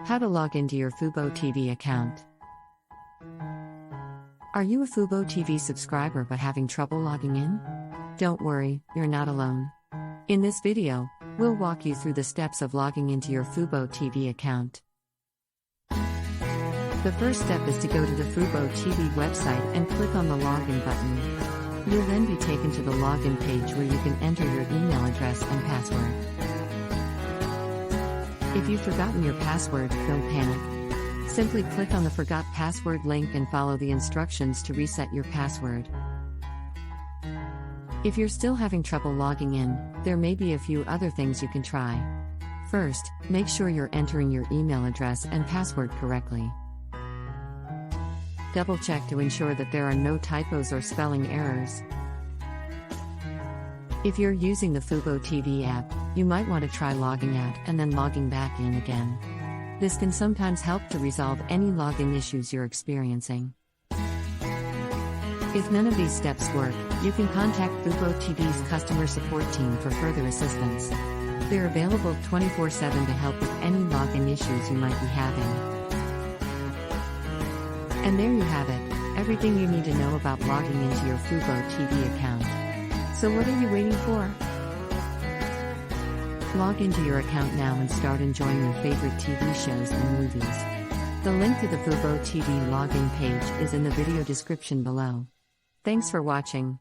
How to log into your Fubo TV account. Are you a Fubo TV subscriber but having trouble logging in? Don't worry, you're not alone. In this video, we'll walk you through the steps of logging into your Fubo TV account. The first step is to go to the Fubo TV website and click on the login button. You'll then be taken to the login page where you can enter your email address and password. If you've forgotten your password, don't panic. Simply click on the Forgot Password link and follow the instructions to reset your password. If you're still having trouble logging in, there may be a few other things you can try. First, make sure you're entering your email address and password correctly. Double-check to ensure that there are no typos or spelling errors. If you're using the Fubo TV app, you might want to try logging out and then logging back in again. This can sometimes help to resolve any login issues you're experiencing. If none of these steps work, you can contact Fubo TV's customer support team for further assistance. They're available 24/7 to help with any login issues you might be having. And there you have it, everything you need to know about logging into your Fubo TV account. So what are you waiting for? Log into your account now and start enjoying your favorite TV shows and movies. The link to the Fubo TV login page is in the video description below. Thanks for watching.